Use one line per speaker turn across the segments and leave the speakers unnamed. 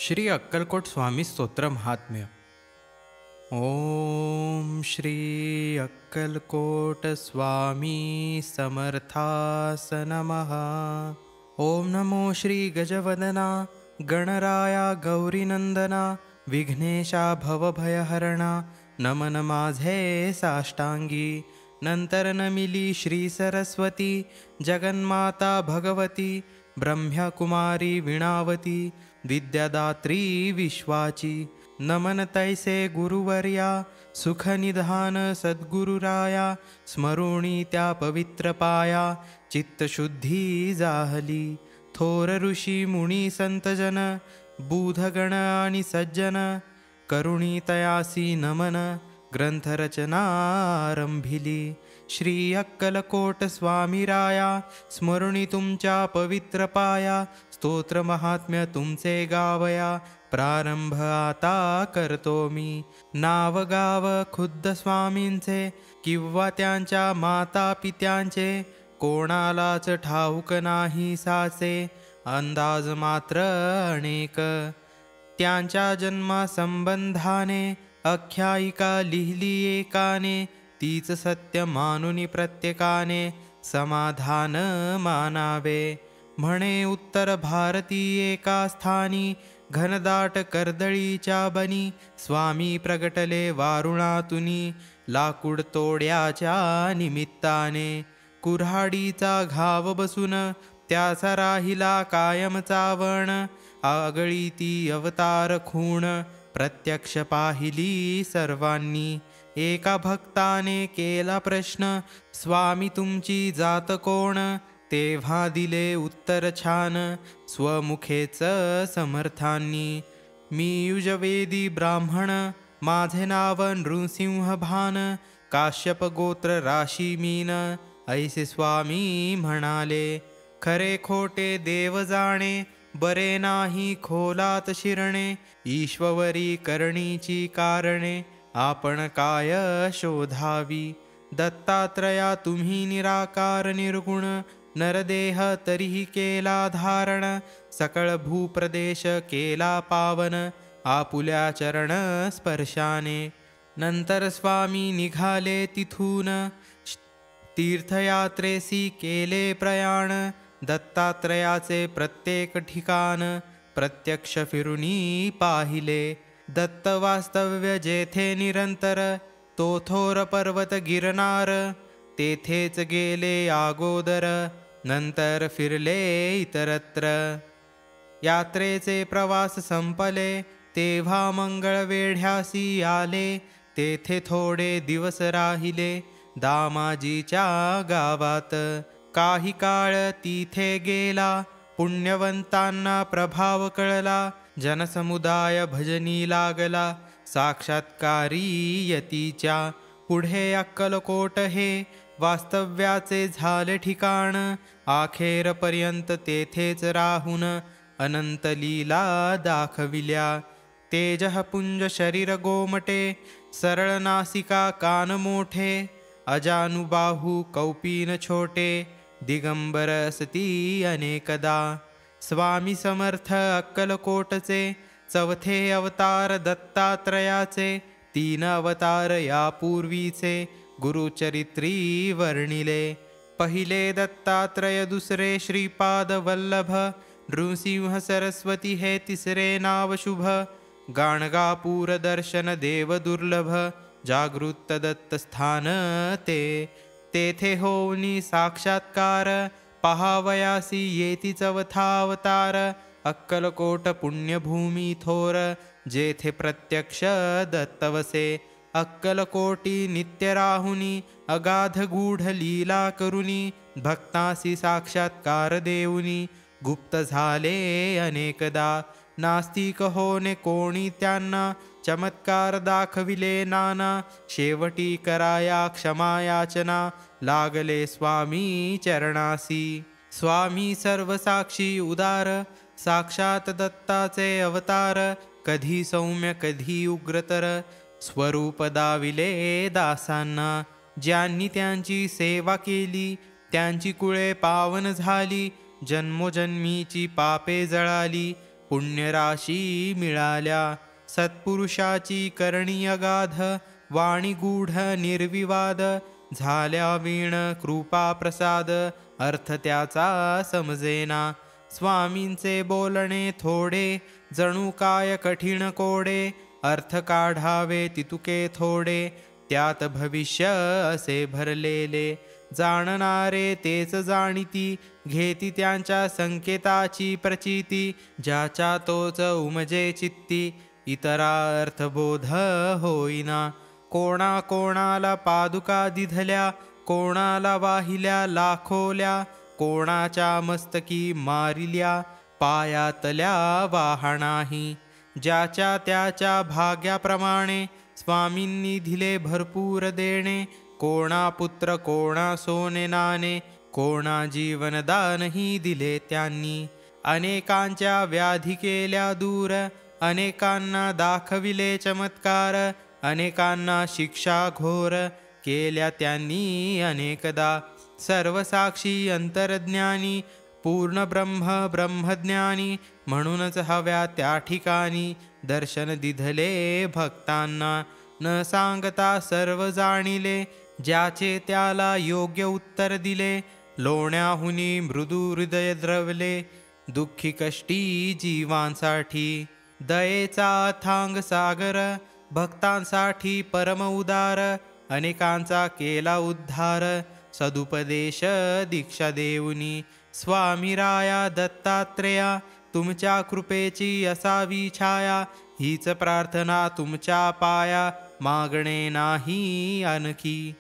श्री अक्कलकोट स्वामी स्तोत्र महात्म्य. ओम श्री अक्कलकोट स्वामी समर्थास नमः. ओम नमो श्री गजवदना गणराया गौरीनंदना विघ्नेशा भवभयहरणा. नमन माझे साष्टांगी. नंतर नमिली श्री सरस्वती जगन्माता भगवती ब्रह्मकुमारी विणावती विद्यादात्री विश्वाची. नमन तैसे गुरुवर्या सुखनिधान सद्गुरुराया. स्मरुणी त्या पवित्र पाया चित्तशुद्धी जाहली. थोर ऋषी मुनी संतजन बुधगण आणि सज्जन करुणी तयासी नमन. ग्रंथरचना आरंभिली. श्री अक्कलकोट स्वामीराया स्मरुणी तुमच्या पवित्र पाया. स्तोत्र महात्म्य तुमचे गावया प्रारंभ आता करतो मी. नाव गाव खुद्द स्वामींचे किंवा त्यांच्या माता पित्यांचे कोणालाच ठाऊक नाही साचे. अंदाज मात्र अनेक त्यांच्या जन्मासंबंधाने आख्यायिका लिहिली एकाने. तीच सत्य मानुनी प्रत्येकाने समाधान मानावे. म्हणे उत्तर भारती एका स्थानी घनदाट कर्दळीच्या बनी. स्वामी प्रगटले वारुणातुनी लाकूड तोड्याच्या निमित्ताने. कुऱ्हाडीचा घाव बसून त्याचा राहिला कायम चावण. आगळी ती अवतार खूण प्रत्यक्ष पाहिली सर्वांनी. एका भक्ताने केला प्रश्न स्वामी तुमची जात कोण. तेव्हा दिले उत्तर छान स्वमुखेच समर्थांनी. मी युजवेदी ब्राह्मण माझे नाव नृसिंहभान. काश्यप गोत्र राशी मीन ऐसे स्वामी म्हणाले. खरे खोटे देव जाणे बरे नाही खोलात शिरणे. ईश्वरी करणीची कारणे आपण काय शोधावी. दत्तात्रया तुम्ही निराकार निर्गुण. नरदेह तरीही केला धारण. सकळ भूप्रदेश केला पावन आपुल्या चरण स्पर्शाने. नंतर स्वामी निघाले तिथून तीर्थयात्रेसी केले प्रयाण. दत्तात्रयाचे प्रत्येक ठिकाण प्रत्यक्ष फिरुनी पाहिले. दत्त वास्तव्य जेथे निरंतर तो थोर पर्वत गिरनार. तेथेच गेले अगोदर नंतर फिरले इतरत्र. यात्रेचे प्रवास संपले तेव्हा मंगळवेढ्यासी आले. तेथे थोडे दिवस राहिले दामाजीच्या गावात. काही काळ तिथे गेला पुण्यवंतांना प्रभाव कळला. जनसमुदाय भजनी लागला साक्षात्कारी यतीच्या. पुढे अक्कलकोट हे वास्तव्याचे झाले ठिकाण. अखेरपर्यंत तेथेच राहून अनंत लीला दाखविल्या. तेजःपुंज शरीर गोमटे सरळ नासिका कान मोठे. अजानुबाहू कौपीन छोटे दिगंबर असती अनेकदा. स्वामी समर्थ अक्कलकोटचे चौथे अवतार दत्तात्रयाचे. तीन अवतार यापूर्वीचे गुरुचरित्री वर्णिले. पहिले दत्तात्रय दुसरे श्रीपाद वल्लभ. नृसिंह सरस्वती हे तिसरे नाव शुभ. गाणगापूर दर्शन देव दुर्लभ. जागृत दत्त स्थान ते. तेथे होऊनी साक्षात्कार पहावयासी येती चवथा अवतार. अक्कलकोट पुण्यभूमी थोर जेथे प्रत्यक्ष दत्त वसे. अक्कलकोटी नित्य राहुनी अगाध गूढ लीला करुनी. भक्तासी साक्षात्कार देऊनी गुप्त झाले अनेकदा. नास्तिक होणे कोणी त्यांना चमत्कार दाखविले नाना. शेवटी कराया क्षमायाचना लागले स्वामी चरणासी. स्वामी सर्वसाक्षी उदार साक्षात दत्ताचे अवतार. कधी सौम्य कधी उग्रतर स्वरूप दाविले दासांना. ज्यांनी त्यांची सेवा केली त्यांची कुळे पावन झाली. जन्मोजन्मीची पापे जळाली. पुण्यराशी मिळाल्या. सत्पुरुषाची करणी अगाध, वाणी गूढ निर्विवाद, झाल्या वीण कृपा प्रसाद, अर्थ त्याचा समजेना. स्वामींचे बोलणे थोडे, जणू काय कठीण कोडे, अर्थ काढावे तितुके थोडे, त्यात भविष्य असे भरलेले. जाणणारे तेच जाणिती, घेती त्यांच्या संकेताची प्रचिती, ज्याच्या तोच उमजे चित्ती, इतरा अर्थबोध होईना. कोणा कोणाला पादुका दिधल्या, कोणाला वाहिल्या लाखोल्या, कोणाच्या मस्तकी मारिल्या, पायातल्या वाहनाही. ज्याच्या त्याच्या भाग्याप्रमाणे स्वामींनी दिले भरपूर देणे, कोणा पुत्र कोणा सोने नाणे, कोणा जीवनदानही दिले त्यांनी. अनेकांच्या व्याधी केल्या दूर, अनेकांना दाखविले चमत्कार, अनेकांना शिक्षा घोर केल्या त्यांनी अनेकदा. सर्वसाक्षी अंतरज्ञानी, पूर्ण ब्रह्म ब्रह्मज्ञानी, म्हणूनच हव्या त्या ठिकाणी दर्शन दिधले भक्तांना. न सांगता सर्व जाणिले, ज्याचे त्याला योग्य उत्तर दिले, लोण्याहुनी मृदू हृदय द्रवले, दुःखी कष्टी जीवांसाठी. दयेचा अथांग सागर, भक्तांसाठी परम उदार, अनेकांचा केला उद्धार, सदुपदेश दीक्षा देऊनी. स्वामी राया दत्तात्रेया, तुमच्या कृपेची असावी छाया, हीच प्रार्थना तुमच्या पाया, मागणे नाही आणखी.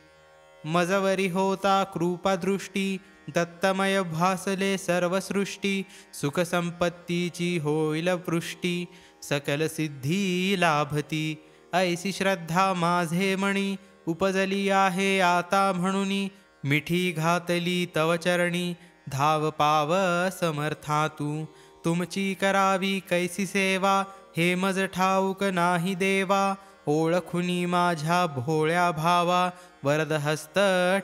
मजवरी होता कृपादृष्टी, दत्तमय भासले सर्व सृष्टी, सुखसंपत्तीची होईल पृष्टी, सकल सिद्धी लाभती. ऐसी श्रद्धा माझे मणी, उपजली आहे आता म्हणुनी, मिठी घातली तव चरणी, धाव पाव समर्था तू. तुमची करावी कैसी सेवा, हे मज ठाऊक नाही देवा, ओळखुनी माझ्या भोळ्या भावा, वरद हस्त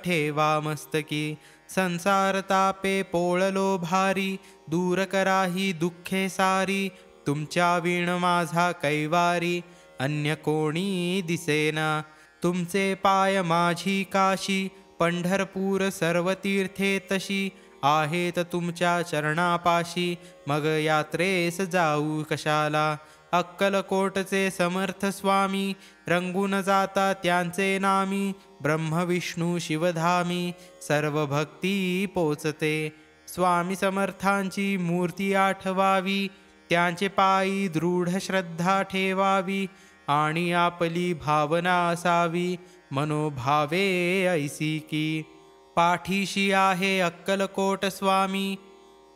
ठेवा मस्तकी. संसार तापे पोळलो भारी, दूर कराही दुःखे सारी, तुमच्या वीण माझा कैवारी, अन्य कोणी दिसेना. तुमचे पाय माझी काशी, पंढरपूर सर्व तीर्थे तशी, आहेत तुमच्या चरणापाशी, मग यात्रेस जाऊ कशाला. अक्कलकोटचे समर्थ स्वामी, रंगून जाता त्यांचे नामी, ब्रह्म विष्णू शिवधामी, सर्व भक्ती पोचते. स्वामी समर्थांची मूर्ती आठवावी, त्यांचे पायी दृढ श्रद्धा ठेवावी, आणि आपली भावना असावी, मनोभावे ऐसी की. पाठीशी आहे अक्कलकोट स्वामी,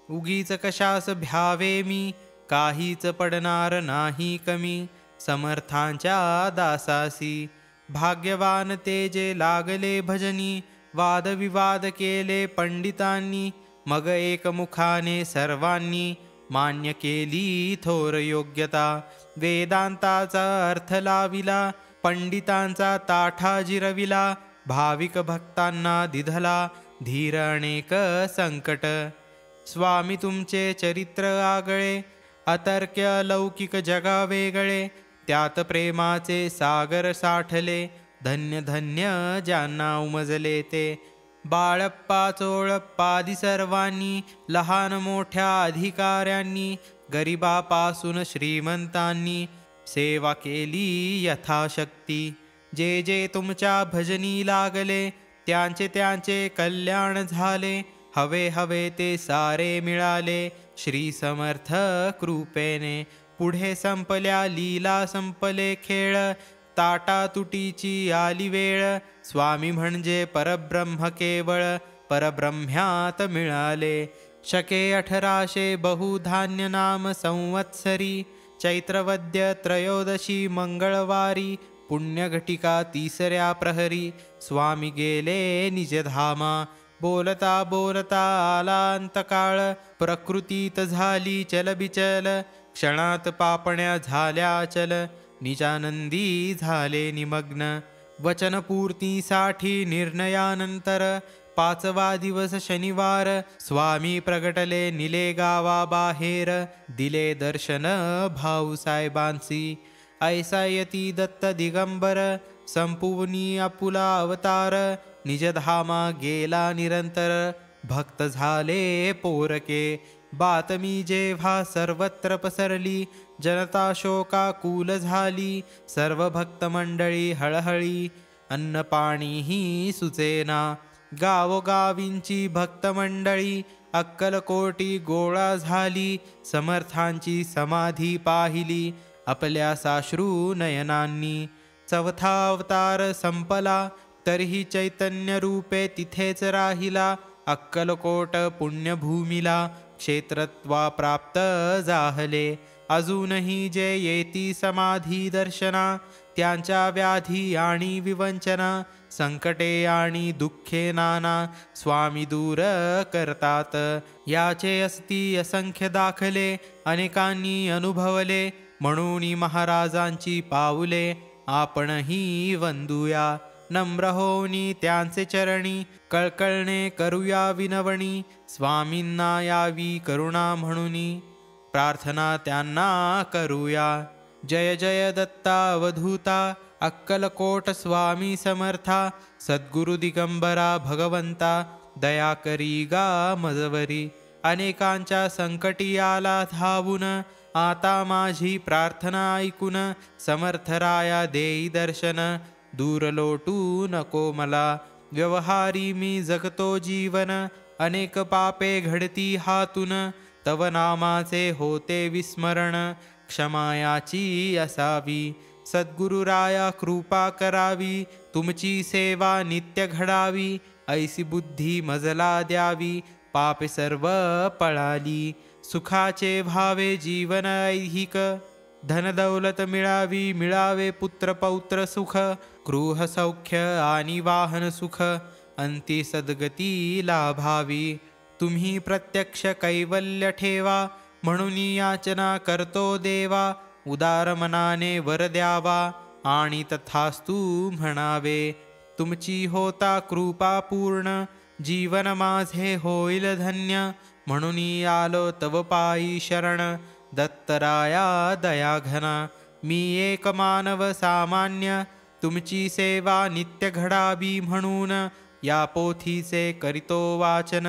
उगीच कशास भ्यावे मी, काहीच पडणार नाही कमी, समर्थांच्या दासासी. भाग्यवान ते जे लागले भजनी, वादविवाद केले पंडितांनी, मग एकमुखाने सर्वांनी, मान्य केली थोर योग्यता. वेदांताचा अर्थ लाविला, पंडितांचा ताठा जिरविला, भाविक भक्तांना दिधला धीर अनेक संकट. स्वामी तुमचे चरित्र आगळे, अतर्क्य लौकिक जगा वेगळे, त्यात प्रेमाचे सागर साठले, धन्य धन्य ज्यांना उमजले ते. बाळप्पा चोळप्पादी सर्वांनी, लहान मोठ्या अधिकाऱ्यांनी, गरिबापासून श्रीमंतांनी, सेवा केली यथाशक्ती. जे जे तुमच्या भजनी लागले, त्यांचे त्यांचे कल्याण झाले, हवे हवे ते सारे मिळाले श्री समर्थ कृपेने. पुढे संपल्या लीला संपले खेळ, ताटा तुटीची आली वेळ, स्वामी म्हणजे परब्रह्म केवळ, परब्रह्म्यात मिळाले. शके 1800 बहुधान्य नाम संवत्सरी, चैत्रवद्य त्रयोदशी मंगळवारी, पुण्यघटिका 3ऱ्या प्रहरी, स्वामी गेले निजधामा. बोलता बोलता आला अंतकाळ, प्रकृतीत झाली चलबिचल, क्षणात पापण्या झाल्या चल, निजानंदी झाले निमग्न. वचनपूर्तीसाठी निर्णयानंतर 5वा दिवस शनिवार स्वामी प्रगटले निले गावा बाहेर दिले दर्शन भाऊसाहेबांसी ऐसा यती दत्त दिगंबर संपूर्णी आपुला अवतार निजधामा गेला निरंतर भक्त झाले पोरके बातमी जेव्हा सर्वत्र पसरली जनता शोकाकुल झाली सर्व भक्त मंडळी हळहळी अन्न पाणीही सुचेना गावोगावींची भक्त मंडळी अक्कलकोटी गोळा झाली समर्थांची समाधी पाहिली आपल्या साश्रू नयनांनी चौथा अवतार संपला तरीही चैतन्य रूपे तिथेच राहिला अक्कलकोट पुण्यभूमीला क्षेत्रत्वा प्राप्त जाहले अजूनही जे येती समाधी दर्शना त्यांच्या व्याधी आणि विवंचना संकटे आणि दुःखे नाना स्वामी दूर करतात याचे असती असंख्य दाखले अनेकांनी अनुभवले म्हणून महाराजांची पाऊले आपणही वंदूया नम्र होनी त्यांचे चरणी कळकळणे करूया विनवणी स्वामींना यावी करुणा म्हणूनी प्रार्थना त्यांना करूया जय जय दत्ता अवधूता अक्कलकोट स्वामी समर्था सद्गुरु दिगंबरा भगवंता दया करी गा मजवरी अनेकांच्या संकटी आला धावून आता माझी प्रार्थना ऐकून समर्थराया देई दर्शन दूर लोटू नको मला व्यवहारी मी जगतो जीवन अनेक पापे घडती हातून तव नामाचे होते विस्मरण क्षमायाची असावी सद्गुरुराया कृपा करावी तुमची सेवा नित्य घडावी ऐसी बुद्धी मजला द्यावी पापे सर्व पळाली सुखाचे भावे जीवन ऐहिक धनदौलत मिळावी मिळावे पुत्र पौत्र सुख गृह सौख्य आणि वाहन सुख अंती सद्गती लाभावी तुम्ही प्रत्यक्ष कैवल्य ठेवा म्हणून याचना करतो देवा उदार मनाने वर द्यावा आणि तथास्तु म्हणावे तुमची होता कृपा पूर्ण जीवन माझे होईल धन्य म्हणून आलो तव पायी शरण दत्तराया दयाघना मी एक मानव सामान्य तुमची सेवा नित्य घडावी म्हणून या पोथीचे करीतो वाचन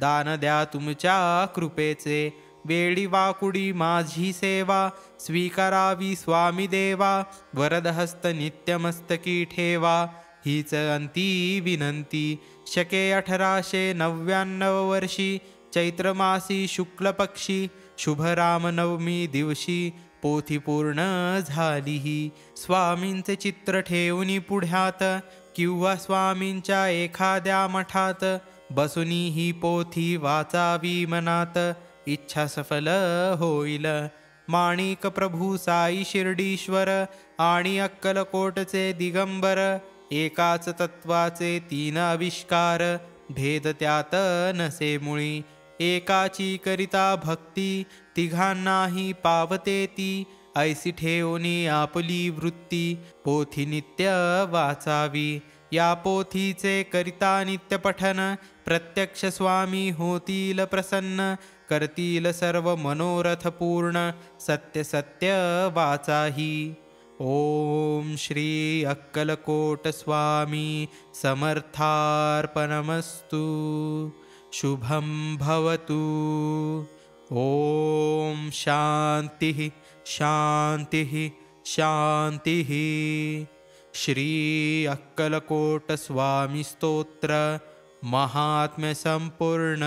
दान द्या तुमच्या कृपेचे वेळी वाकुडी माझी सेवा स्वीकारावी स्वामी देवा वरदहस्त नित्यमस्तकी ठेवा हीच अंती विनंती शके 1899 वर्षी चैत्रमासी शुक्ल पक्षी शुभ रामनवमी दिवशी पोथी पूर्ण झाली स्वामींचे चित्र ठेवून पुढ्यात किंवा स्वामींच्या एखाद्या मठात बसुनी ही पोथी वाचावी मनात इच्छा सफल होईल माणिक प्रभू साई शिर्डीश्वर आणि अक्कलकोटचे दिगंबर एकाच तत्वाचे 3 आविष्कार भेद त्यात नसे मुळी एकाची करिता भक्ती तिघांनाही पावते ती ऐसी ठेवणी आपली वृत्ती पोथी नित्य वाचावी या पोथीचे करिता नित्य पठन प्रत्यक्ष स्वामी होतील प्रसन्न करतील सर्व मनोरथ पूर्ण सत्य सत्य वाचाही ओम श्री अक्कलकोट स्वामी समर्थार्पणमस्तु शुभं भवतु ओम शांति शांति शांति श्री अक्कलकोट स्वामी स्तोत्र महात्म्य संपूर्ण।